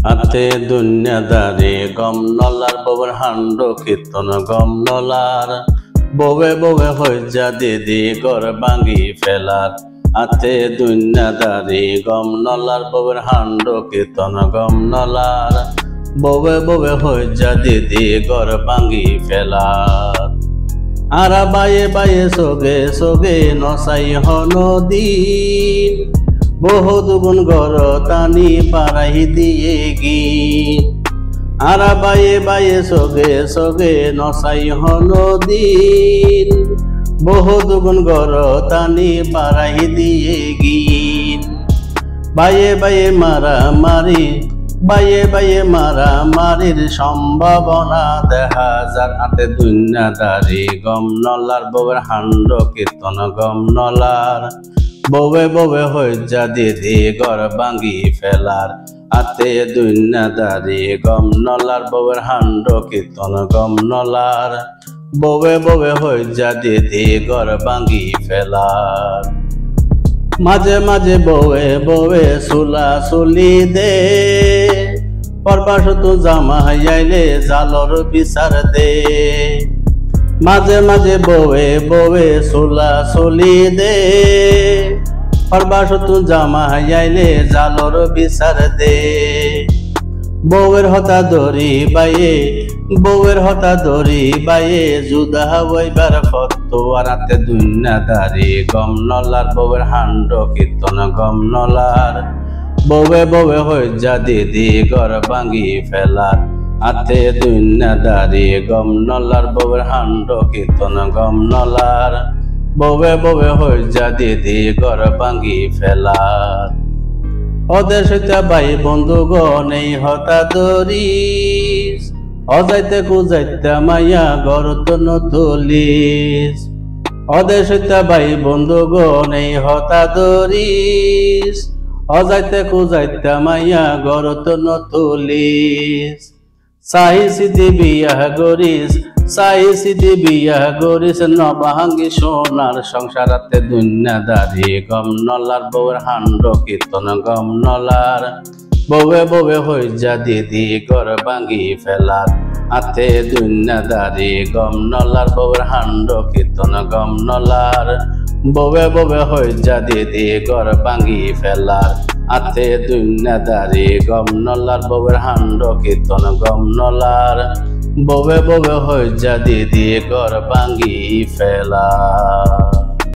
হাতে দুনিয়াদারি গম নলার বউর হান্ড কীর্তন গম নলার বউে বউে হইজা দিদি ঘর ভাঙি ফেলার। হাতে দুনিয়াদারি গম নলার বউর হান্ড কীর্তন গম নলার বউে বউে হইজা দিদি ঘর ভাঙি ফেলার। আরা বায়ে বায়ে সোগে সোগে নসাই হনদিন বহুত গুণ গর টানি পারাই দিয়ে গিন। আরা বায়ে বায়ে সোগে সোগে নসাই হনদিন বহুত গুণ গর টানি পারাই দিয়ে গিন। বায়ে বায়ে মারা মারি বায়ে বায়ে মারা মারির সম্ভাবনা দেখা যার। হাতে দুনিয়াদারি গম নলার বউয়ের হান্ড কীর্তন গম নলার বউে বউে হইজা দিদি ঘর ভাঙি ফেলার। হাতে দুনিয়াদারি গম নলার বউয়ের হান্ড কীর্তন গম নলার বউে বউে হইজা দিদি ঘর ভাঙি ফেলার। মাঝে মাঝে বউে বউে সুলা সুলি দে পরবাস তো জামা আইলে জালর বিচার দে। মাঝে মাঝে বউে বউে সুলা সুলি দে পরবাস তো জামা আইলে জালর বিচার দে। বউয়ের হতা দড়ি বাইয়ে বউয়ের হতা দড়ি বাইয়ে জুদা হইবার ফতোয়ার। হাতে দুনিয়াদারি গম নলার বউয়ের হান্ড কীর্তন গম নলার বউে বউে হইজা দিদি ঘর ভাঙি ফেলার। হাতে দুনিয়াদারি গম নলার বউয়ের হান্ড কীর্তন গম নলার বউে বউে হইজা দিদি ঘর ভাঙি ফেলার। ওদের সইতা ভাই বন্ধুগণ এই হতা দরিস অজাইতে কুজাইতে মাইয়া গরত নতুলিস। ওদের সইতা ভাই বন্ধুগণ এই হতা দরিস অজাইতে কুজাইতে মাইয়া গরত নতুলিস। সাহি সিদ্ধি বিয়া গরিস সাই সিদ্ধি বিয়া গরিস নবাহাঙ্গি সোনার সংসার। হাতে দুনিয়াদারি গম নলার বউয়ের হান্ড কীর্তন গম নলার বউে বউে হইজা দিদি ঘর ভাঙি ফেলার। হাতে দুনিয়াদারি গম নলার বউয়ের হান্ড কীর্তন গম নলার বউে বউে হইজা দিদি ঘর ভাঙি ফেলার। হাতে দুনিয়াদারি গম নলার বউয়ের হান্ড কীর্তন গম নলার বউে বউে হইজা দিদি ঘর ভাঙি ফেলার।